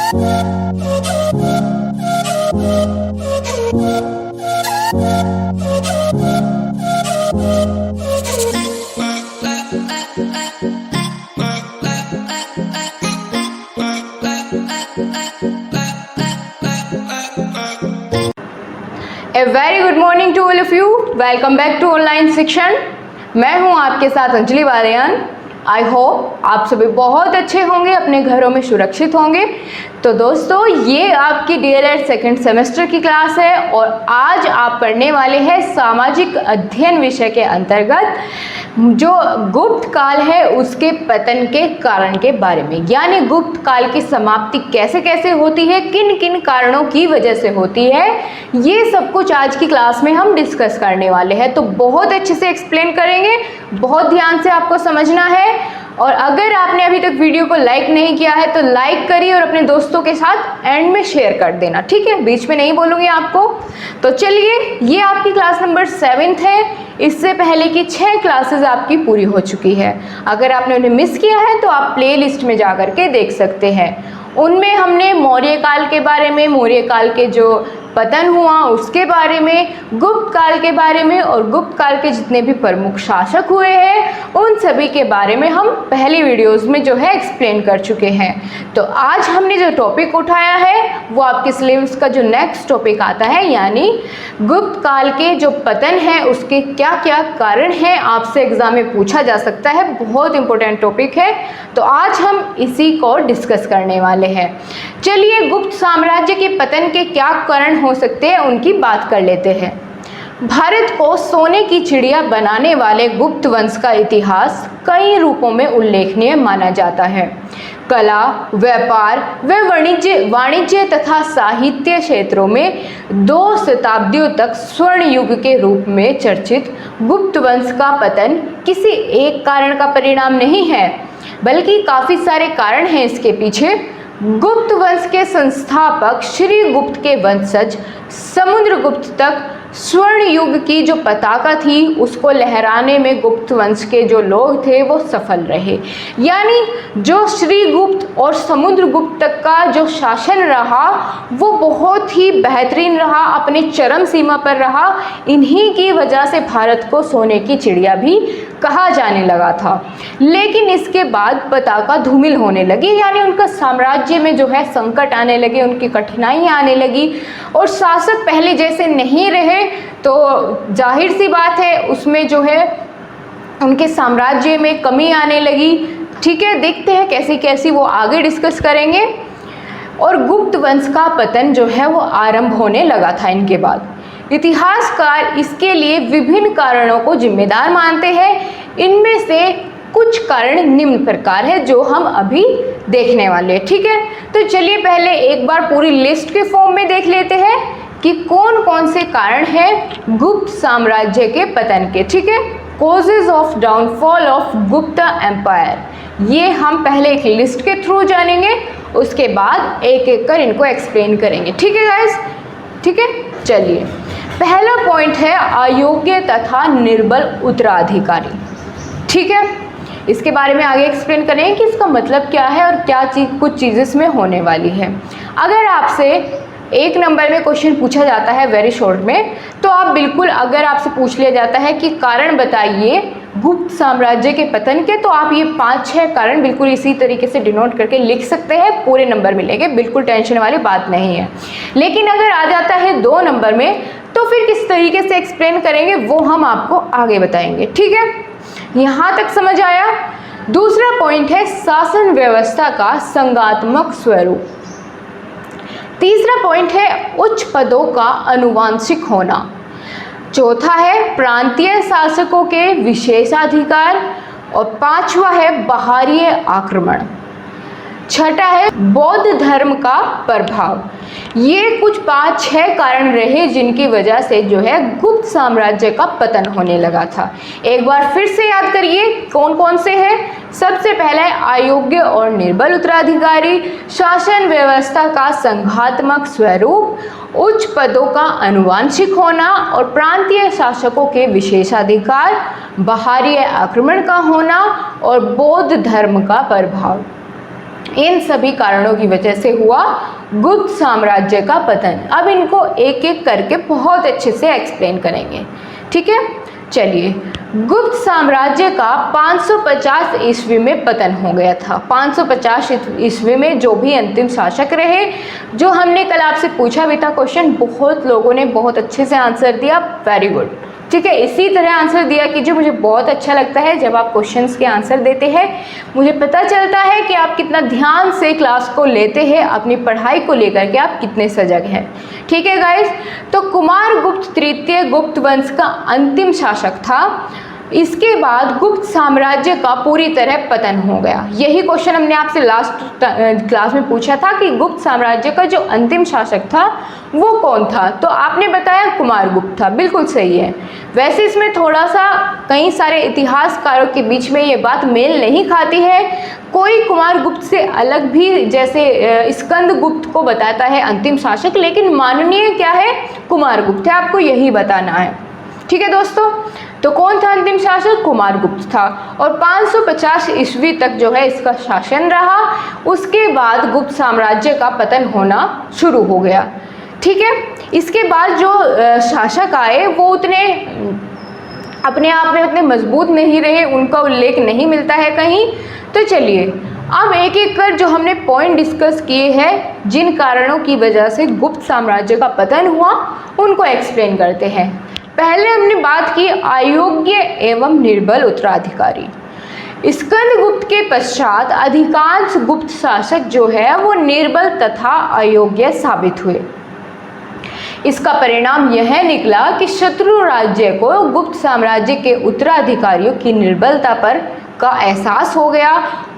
A very good morning to all of you. Welcome back to online शिक्षण। मैं हूं आपके साथ अंजलि वालियान। आई होप आप सभी बहुत अच्छे होंगे, अपने घरों में सुरक्षित होंगे। तो दोस्तों, ये आपकी डीएलएड सेकंड सेमेस्टर की क्लास है और आज आप पढ़ने वाले हैं सामाजिक अध्ययन विषय के अंतर्गत जो गुप्त काल है उसके पतन के कारण के बारे में, यानी गुप्त काल की समाप्ति कैसे कैसे होती है, किन किन कारणों की वजह से होती है, ये सब कुछ आज की क्लास में हम डिस्कस करने वाले हैं। तो बहुत अच्छे से एक्सप्लेन करेंगे, बहुत ध्यान से आपको समझना है। और अगर आपने अभी तक वीडियो को लाइक नहीं किया है तो लाइक करिए और अपने दोस्तों के साथ एंड में शेयर कर देना, ठीक है? बीच में नहीं बोलूँगी आपको। तो चलिए, ये आपकी क्लास नंबर 7th है। इससे पहले की 6 क्लासेस आपकी पूरी हो चुकी है। अगर आपने उन्हें मिस किया है तो आप प्ले लिस्ट में जा कर के देख सकते हैं। उनमें हमने मौर्य काल के बारे में, मौर्य काल के जो पतन हुआ उसके बारे में, गुप्त काल के बारे में और गुप्त काल के जितने भी प्रमुख शासक हुए हैं उन सभी के बारे में हम पहली वीडियोस में जो है एक्सप्लेन कर चुके हैं। तो आज हमने जो टॉपिक उठाया है वो आपके सिलेबस का जो नेक्स्ट टॉपिक आता है, यानी गुप्त काल के जो पतन है उसके क्या क्या कारण हैं, आपसे एग्जाम में पूछा जा सकता है। बहुत इंपॉर्टेंट टॉपिक है, तो आज हम इसी को डिस्कस करने वाले हैं। चलिए, गुप्त साम्राज्य के पतन के क्या कारण हो सकते हैं उनकी बात कर लेते हैं। भारत को सोने की चिड़िया बनाने वाले गुप्त वंश का इतिहास कई रूपों में उल्लेखनीय माना जाता है। कला, व्यापार व वाणिज्य तथा साहित्य क्षेत्रों में 2 शताब्दियों तक स्वर्ण युग के रूप में चर्चित गुप्त वंश का पतन किसी एक कारण का परिणाम नहीं है, बल्कि काफी सारे कारण हैं इसके पीछे। गुप्त वंश के संस्थापक श्री गुप्त के वंशज समुद्रगुप्त तक स्वर्ण युग की जो पताका थी उसको लहराने में गुप्त वंश के जो लोग थे वो सफल रहे। यानी जो श्रीगुप्त और समुद्रगुप्त तक का जो शासन रहा वो बहुत ही बेहतरीन रहा, अपने चरम सीमा पर रहा। इन्हीं की वजह से भारत को सोने की चिड़िया भी कहा जाने लगा था। लेकिन इसके बाद पताका धूमिल होने लगी, यानी उनका साम्राज्य में जो है संकट आने लगे, उनकी कठिनाइयाँ आने लगी और शासक पहले जैसे नहीं रहे। तो जाहिर सी बात है उसमें जो है उनके साम्राज्य में कमी आने लगी। ठीक है, देखते हैं कैसी कैसी वो आगे डिस्कस करेंगे। और गुप्त वंश का पतन जो है वो आरंभ होने लगा था इनके बाद। इतिहासकार इसके लिए विभिन्न कारणों को जिम्मेदार मानते हैं। इनमें से कुछ कारण निम्न प्रकार है जो हम अभी देखने वाले हैं, ठीक है? तो चलिए पहले एक बार पूरी लिस्ट के फॉर्म में देख लेते हैं कि कौन कौन से कारण हैं गुप्त साम्राज्य के पतन के, ठीक है? कॉजेज ऑफ डाउनफॉल ऑफ गुप्त एम्पायर, ये हम पहले एक लिस्ट के थ्रू जानेंगे, उसके बाद एक एक कर इनको एक्सप्लेन करेंगे, ठीक है गाइस? ठीक है, चलिए पहला पॉइंट है अयोग्य तथा निर्बल उत्तराधिकारी। ठीक है, इसके बारे में आगे एक्सप्लेन करेंगे कि इसका मतलब क्या है और क्या कुछ चीज़ें इसमें होने वाली है। अगर आपसे 1 नंबर में क्वेश्चन पूछा जाता है वेरी शॉर्ट में, तो आप बिल्कुल, अगर आपसे पूछ लिया जाता है कि कारण बताइए गुप्त साम्राज्य के पतन के, तो आप ये 5-6 कारण बिल्कुल इसी तरीके से डिनोट करके लिख सकते हैं, पूरे नंबर मिलेंगे, बिल्कुल टेंशन वाली बात नहीं है। लेकिन अगर आ जाता है 2 नंबर में, तो फिर किस तरीके से एक्सप्लेन करेंगे वो हम आपको आगे बताएंगे, ठीक है? यहाँ तक समझ आया? दूसरा पॉइंट है शासन व्यवस्था का संघात्मक स्वरूप। तीसरा पॉइंट है उच्च पदों का आनुवंशिक होना। चौथा है प्रांतीय शासकों के विशेषाधिकार और 5वां है बाहरी आक्रमण। छठा है बौद्ध धर्म का प्रभाव। ये कुछ 5-6 कारण रहे जिनकी वजह से जो है गुप्त साम्राज्य का पतन होने लगा था। एक बार फिर से याद करिए कौन कौन से हैं। सबसे पहला है अयोग्य और निर्बल उत्तराधिकारी, शासन व्यवस्था का संघात्मक स्वरूप, उच्च पदों का आनुवंशिक होना और प्रांतीय शासकों के विशेषाधिकार, बाहरी आक्रमण का होना और बौद्ध धर्म का प्रभाव। इन सभी कारणों की वजह से हुआ गुप्त साम्राज्य का पतन। अब इनको एक एक करके बहुत अच्छे से एक्सप्लेन करेंगे, ठीक है। चलिए, गुप्त साम्राज्य का 550 ईस्वी में पतन हो गया था। 550 ईस्वी में जो भी अंतिम शासक रहे, जो हमने कल आपसे पूछा भी था क्वेश्चन, बहुत लोगों ने बहुत अच्छे से आंसर दिया, वेरी गुड, ठीक है। इसी तरह आंसर दिया कीजिए, मुझे बहुत अच्छा लगता है जब आप क्वेश्चंस के आंसर देते हैं। मुझे पता चलता है कि आप कितना ध्यान से क्लास को लेते हैं, अपनी पढ़ाई को लेकर के आप कितने सजग हैं, ठीक है गाइस। तो कुमारगुप्त तृतीय गुप्त वंश का अंतिम शासक था। इसके बाद गुप्त साम्राज्य का पूरी तरह पतन हो गया। यही क्वेश्चन हमने आपसे लास्ट क्लास में पूछा था कि गुप्त साम्राज्य का जो अंतिम शासक था वो कौन था, तो आपने बताया कुमारगुप्त था, बिल्कुल सही है। वैसे इसमें थोड़ा सा कई सारे इतिहासकारों के बीच में ये बात मेल नहीं खाती है। कोई कुमारगुप्त से अलग भी, जैसे स्कंदगुप्त को बताता है अंतिम शासक, लेकिन माननीय क्या है, कुमारगुप्त है, आपको यही बताना है, ठीक है दोस्तों। तो कौन था अंतिम शासक, कुमारगुप्त था, और 550 ईस्वी तक जो है इसका शासन रहा। उसके बाद गुप्त साम्राज्य का पतन होना शुरू हो गया, ठीक है। इसके बाद जो शासक आए वो उतने अपने आप में उतने मजबूत नहीं रहे, उनका उल्लेख नहीं मिलता है कहीं। तो चलिए अब एक एक कर जो हमने पॉइंट डिस्कस किए हैं, जिन कारणों की वजह से गुप्त साम्राज्य का पतन हुआ, उनको एक्सप्लेन करते हैं। पहले हमने बात की अयोग्य एवं निर्बल उत्तराधिकारी। स्कंदगुप्त के पश्चात अधिकांश गुप्त शासक जो है वो निर्बल तथा अयोग्य साबित हुए। इसका परिणाम यह निकला कि शत्रु राज्य को गुप्त साम्राज्य के उत्तराधिकारियों की निर्बलता पर का एहसास हो गया,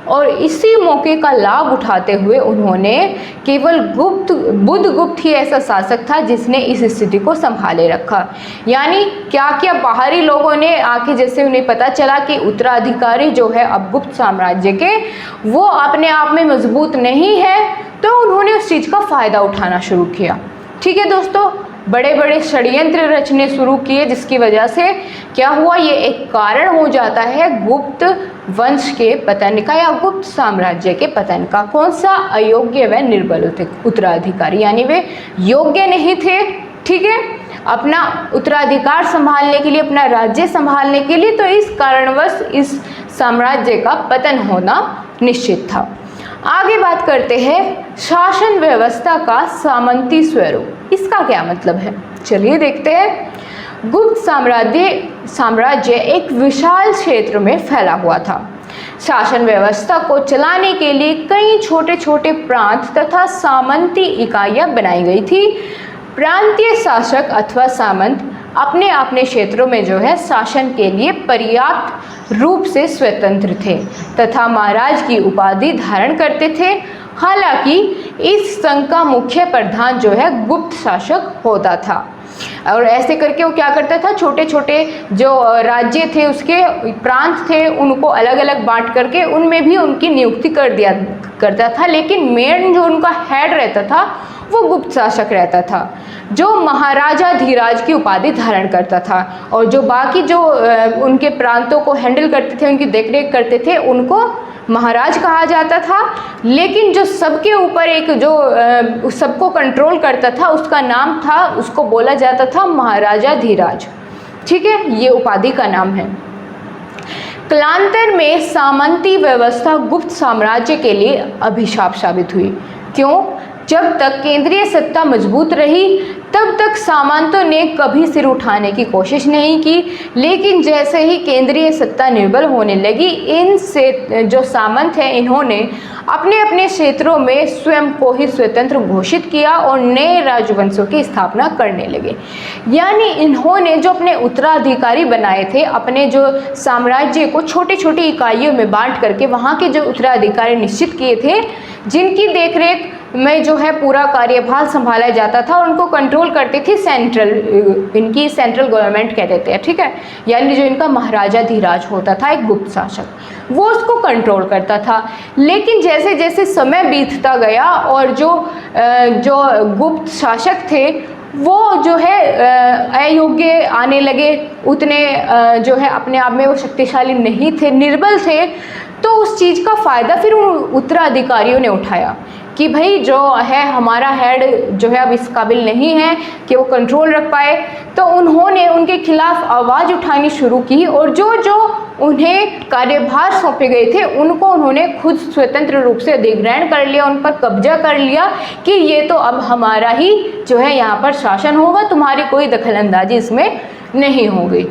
और इसी मौके का लाभ उठाते हुए उन्होंने केवल बुद्धगुप्त ही ऐसा शासक था जिसने इस स्थिति को संभाले रखा। यानी क्या क्या बाहरी लोगों ने आके, जैसे उन्हें पता चला कि उत्तराधिकारी जो है अब गुप्त साम्राज्य के वो अपने आप में मजबूत नहीं है, तो उन्होंने उस चीज़ का फ़ायदा उठाना शुरू किया, ठीक है दोस्तों। बड़े बड़े षड्यंत्र रचने शुरू किए, जिसकी वजह से क्या हुआ, ये एक कारण हो जाता है गुप्त वंश के पतन का या गुप्त साम्राज्य के पतन का। कौन सा, अयोग्य व निर्बल उत्तराधिकारी, यानी वे योग्य नहीं थे, ठीक है, अपना उत्तराधिकार संभालने के लिए, अपना राज्य संभालने के लिए। तो इस कारणवश इस साम्राज्य का पतन होना निश्चित था। आगे बात करते हैं शासन व्यवस्था का सामंती स्वरूप। इसका क्या मतलब है, चलिए देखते हैं। गुप्त साम्राज्य एक विशाल क्षेत्र में फैला हुआ था। शासन व्यवस्था को चलाने के लिए कई छोटे छोटे प्रांत तथा सामंती इकाइयां बनाई गई थी। प्रांतीय शासक अथवा सामंत अपने अपने क्षेत्रों में जो है शासन के लिए पर्याप्त रूप से स्वतंत्र थे तथा महाराज की उपाधि धारण करते थे। हालांकि इस संघ का मुख्य प्रधान जो है गुप्त शासक होता था, और ऐसे करके वो क्या करता था, छोटे छोटे जो राज्य थे, उसके प्रांत थे, उनको अलग अलग बांट करके उनमें भी उनकी नियुक्ति कर दिया करता था। लेकिन मेन जो उनका हेड रहता था वो गुप्त शासक रहता था, जो महाराजा धीराज की उपाधि धारण करता था, और जो बाकी जो उनके प्रांतों को हैंडल करते थे, उनकी देखरेख करते थे, उनको महाराज कहा जाता था। लेकिन जो सबके ऊपर एक जो सबको कंट्रोल करता था, उसका नाम था, उसको बोला जाता था महाराजा धीराज, ठीक है, ये उपाधि का नाम है। कालांतर में सामंती व्यवस्था गुप्त साम्राज्य के लिए अभिशाप साबित हुई। क्यों? जब तक केंद्रीय सत्ता मजबूत रही तब तक सामंतों ने कभी सिर उठाने की कोशिश नहीं की, लेकिन जैसे ही केंद्रीय सत्ता निर्बल होने लगी, इनसे जो सामंत हैं इन्होंने अपने अपने क्षेत्रों में स्वयं को ही स्वतंत्र घोषित किया और नए राजवंशों की स्थापना करने लगे। यानी इन्होंने जो अपने उत्तराधिकारी बनाए थे, अपने जो साम्राज्य को छोटी छोटी इकाइयों में बांट करके वहाँ के जो उत्तराधिकारी निश्चित किए थे, जिनकी देखरेख में जो है पूरा कार्यभार संभाला जाता था, उनको कंट्रोल करती थी सेंट्रल, इनकी सेंट्रल गवर्नमेंट कह देते हैं, ठीक है। यानी जो इनका महाराजा धीराज होता था, एक गुप्त शासक, वो उसको कंट्रोल करता था। लेकिन जैसे जैसे समय बीतता गया और जो गुप्त शासक थे वो जो है अयोग्य आने लगे, उतने जो है अपने आप में वो शक्तिशाली नहीं थे, निर्बल थे, तो उस चीज़ का फ़ायदा फिर उन उत्तराधिकारियों ने उठाया कि भाई जो है हमारा हेड जो है अब इस काबिल नहीं है कि वो कंट्रोल रख पाए। तो उन्होंने उनके खिलाफ आवाज़ उठानी शुरू की और जो जो उन्हें कार्यभार सौंपे गए थे उनको उन्होंने खुद स्वतंत्र रूप से अधिग्रहण कर लिया, उन पर कब्जा कर लिया कि ये तो अब हमारा ही जो है यहाँ पर शासन होगा, तुम्हारी कोई दखलंदाजी इसमें नहीं होगी।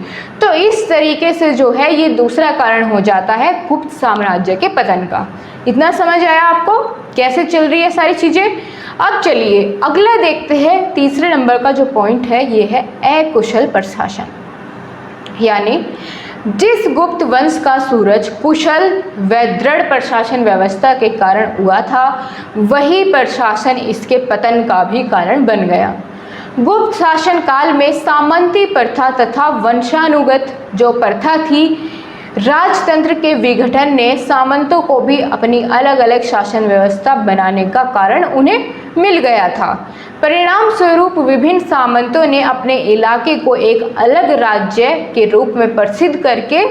तो इस तरीके से जो है ये दूसरा कारण हो जाता है गुप्त साम्राज्य के पतन का। इतना समझ आया आपको कैसे चल रही है सारी चीज़ें? अब चलिए अगला देखते हैं। तीसरे नंबर का जो पॉइंट है ये है अकुशल प्रशासन। यानी जिस गुप्त वंश का सूरज कुशल व दृढ़ प्रशासन व्यवस्था के कारण हुआ था, वही प्रशासन इसके पतन का भी कारण बन गया। गुप्त शासन काल में सामंती प्रथा तथा वंशानुगत जो प्रथा थी, राजतंत्र के विघटन ने सामंतों को भी अपनी अलग अलग शासन व्यवस्था बनाने का कारण उन्हें मिल गया था। परिणाम स्वरूप विभिन्न सामंतों ने अपने इलाके को एक अलग राज्य के रूप में प्रसिद्ध करके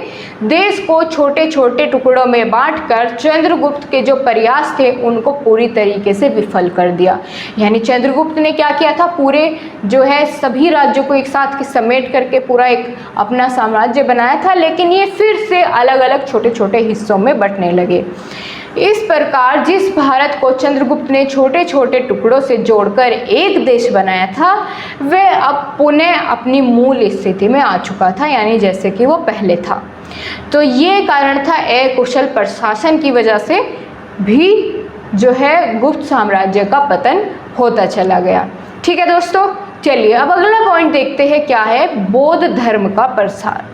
देश को छोटे छोटे टुकड़ों में बांटकर चंद्रगुप्त के जो प्रयास थे उनको पूरी तरीके से विफल कर दिया। यानी चंद्रगुप्त ने क्या किया था, पूरे जो है सभी राज्यों को एक साथ समेट करके पूरा एक अपना साम्राज्य बनाया था, लेकिन ये फिर से अलग अलग छोटे छोटे हिस्सों में बंटने लगे। इस प्रकार जिस भारत को चंद्रगुप्त ने छोटे छोटे टुकड़ों से जोड़कर एक देश बनाया था, वह अब पुनः अपनी मूल स्थिति में आ चुका था, यानी जैसे कि वो पहले था। तो ये कारण था अकुशल प्रशासन की वजह से भी जो है गुप्त साम्राज्य का पतन होता चला गया। ठीक है दोस्तों, चलिए अब अगला पॉइंट देखते हैं क्या है बौद्ध धर्म का प्रसार।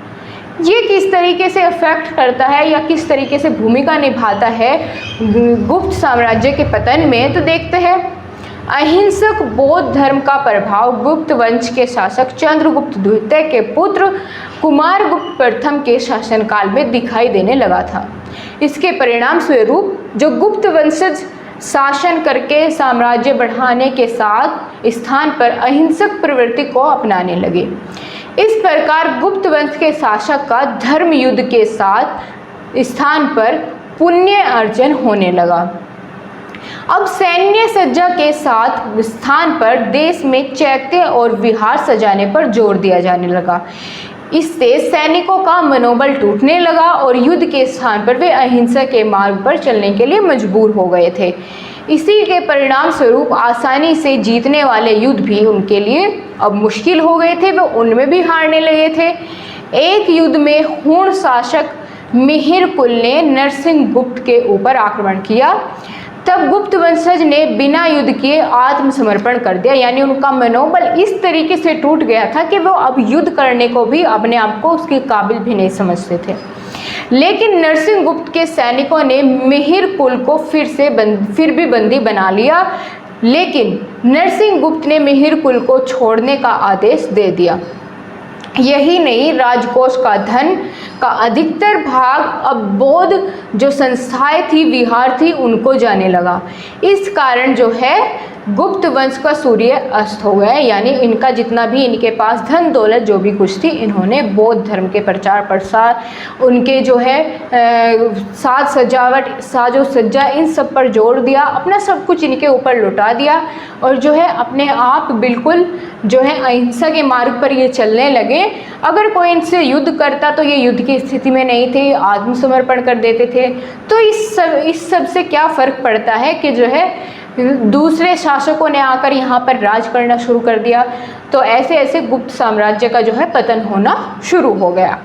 ये किस तरीके से इफेक्ट करता है या किस तरीके से भूमिका निभाता है गुप्त साम्राज्य के पतन में, तो देखते हैं। अहिंसक बौद्ध धर्म का प्रभाव गुप्त वंश के शासक चंद्रगुप्त द्वितीय के पुत्र कुमारगुप्त प्रथम के शासनकाल में दिखाई देने लगा था। इसके परिणाम स्वरूप जो गुप्त वंशज शासन करके साम्राज्य बढ़ाने के साथ स्थान पर अहिंसक प्रवृत्ति को अपनाने लगे। इस प्रकार गुप्त वंश के शासक का धर्म युद्ध के साथ स्थान पर पुण्य अर्जन होने लगा। अब सैन्य सज्जा के साथ स्थान पर देश में चैत्य और विहार सजाने पर जोर दिया जाने लगा। इससे सैनिकों का मनोबल टूटने लगा और युद्ध के स्थान पर वे अहिंसा के मार्ग पर चलने के लिए मजबूर हो गए थे। इसी के परिणाम स्वरूप आसानी से जीतने वाले युद्ध भी उनके लिए अब मुश्किल हो गए थे, वो उनमें भी हारने लगे थे। एक युद्ध में हूण शासक मिहिर कुल ने नरसिंह गुप्त के ऊपर आक्रमण किया। तब गुप्त वंशज ने बिना युद्ध किए आत्मसमर्पण कर दिया, यानी उनका मनोबल इस तरीके से टूट गया था कि वो अब युद्ध करने को भी अपने आप को उसके काबिल भी नहीं समझते थे। लेकिन नरसिंह गुप्त के सैनिकों ने मिहिर कुल को फिर भी बंदी बना लिया, लेकिन नरसिंह गुप्त ने मिहिर कुल को छोड़ने का आदेश दे दिया। यही नहीं, राजकोष का धन का अधिकतर भाग अब बौद्ध जो संस्थाएं थी, विहार थी, उनको जाने लगा। इस कारण जो है गुप्त वंश का सूर्य अस्त हो गया, यानी इनका जितना भी इनके पास धन दौलत जो भी कुछ थी, इन्होंने बौद्ध धर्म के प्रचार प्रसार, उनके जो है साज सजावट, साजो सज्जा, इन सब पर जोर दिया, अपना सब कुछ इनके ऊपर लुटा दिया और जो है अपने आप बिल्कुल जो है अहिंसा के मार्ग पर ये चलने लगे। अगर कोई इनसे युद्ध करता तो ये युद्ध की स्थिति में नहीं थे, आत्मसमर्पण कर देते थे। तो इस सब से क्या फ़र्क पड़ता है कि जो है दूसरे शासकों ने आकर यहाँ पर राज करना शुरू कर दिया। तो ऐसे ऐसे गुप्त साम्राज्य का जो है पतन होना शुरू हो गया।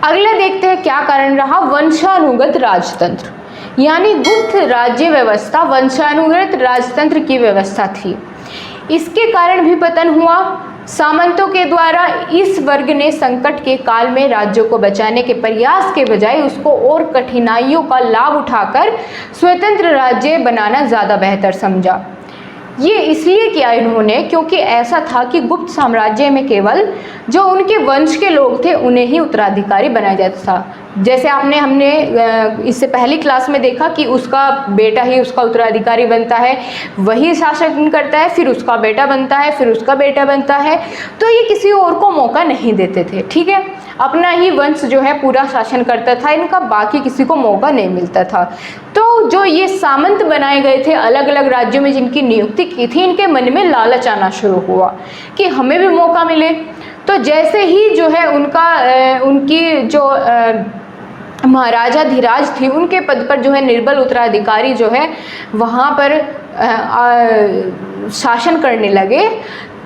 अगला देखते हैं क्या कारण रहा, वंशानुगत राजतंत्र। यानी गुप्त राज्य व्यवस्था वंशानुगत राजतंत्र की व्यवस्था थी, इसके कारण भी पतन हुआ। सामंतों के द्वारा इस वर्ग ने संकट के काल में राज्यों को बचाने के प्रयास के बजाय उसको और कठिनाइयों का लाभ उठाकर स्वतंत्र राज्य बनाना ज़्यादा बेहतर समझा। ये इसलिए किया इन्होंने क्योंकि ऐसा था कि गुप्त साम्राज्य में केवल जो उनके वंश के लोग थे उन्हें ही उत्तराधिकारी बनाया जाता था। जैसे हमने इससे पहली क्लास में देखा कि उसका बेटा ही उसका उत्तराधिकारी बनता है, वही शासन करता है, फिर उसका बेटा बनता है, फिर उसका बेटा बनता है। तो ये किसी और को मौका नहीं देते थे, ठीक है, अपना ही वंश जो है पूरा शासन करता था, इनका बाकी किसी को मौका नहीं मिलता था। तो जो ये सामंत बनाए गए थे अलग अलग राज्यों में जिनकी नियुक्ति की थी, इनके मन में लालच आना शुरू हुआ कि हमें भी मौका मिले। तो जैसे ही जो है उनकी जो महाराजा धीराज थी, उनके पद पर जो है निर्बल उत्तराधिकारी जो है वहाँ पर शासन करने लगे,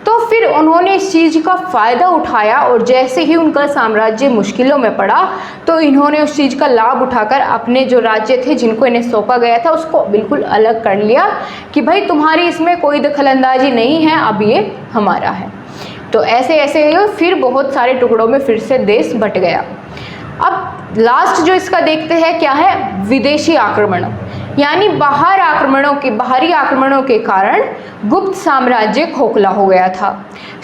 तो फिर उन्होंने इस चीज़ का फ़ायदा उठाया और जैसे ही उनका साम्राज्य मुश्किलों में पड़ा तो इन्होंने उस चीज़ का लाभ उठाकर अपने जो राज्य थे जिनको इन्हें सौंपा गया था उसको बिल्कुल अलग कर लिया कि भाई तुम्हारी इसमें कोई दखलंदाजी नहीं है, अब ये हमारा है। तो ऐसे ऐसे फिर बहुत सारे टुकड़ों में फिर से देश बट गया। अब लास्ट जो इसका देखते हैं क्या है, विदेशी आक्रमण, यानी बाहरी आक्रमणों के कारण गुप्त साम्राज्य खोखला हो गया था।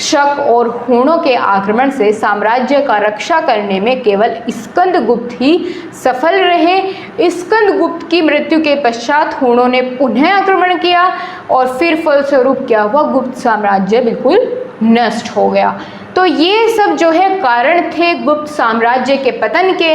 शक और हूणों के आक्रमण से साम्राज्य का रक्षा करने में केवल स्कंदगुप्त ही सफल रहे। स्कंदगुप्त की मृत्यु के पश्चात हूणों ने पुनः आक्रमण किया और फिर फलस्वरूप क्या हुआ, गुप्त साम्राज्य बिल्कुल नष्ट हो गया। तो ये सब जो है कारण थे गुप्त साम्राज्य के पतन के।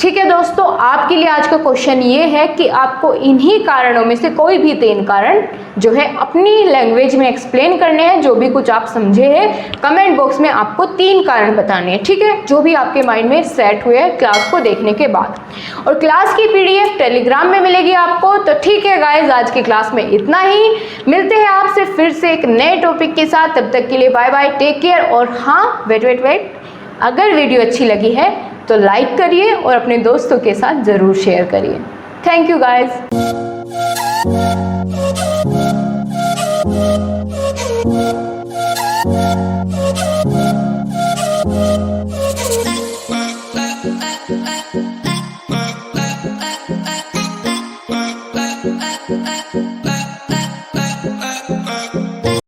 ठीक है दोस्तों, आपके लिए आज का क्वेश्चन ये है कि आपको इन्हीं कारणों में से कोई भी 3 कारण जो है अपनी लैंग्वेज में एक्सप्लेन करने हैं। जो भी कुछ आप समझे हैं कमेंट बॉक्स में आपको 3 कारण बताने हैं, ठीक है, जो भी आपके माइंड में सेट हुए क्लास को देखने के बाद। और क्लास की PDF टेलीग्राम में मिलेगी आपको। तो ठीक है गाइज, आज की क्लास में इतना ही। मिलते हैं आपसे फिर से एक नए टॉपिक के साथ, तब तक के लिए बाय बाय, टेक केयर। और हाँ, वेट, अगर वीडियो अच्छी लगी है तो लाइक करिए और अपने दोस्तों के साथ ज़रूर शेयर करिए। Thank you guys.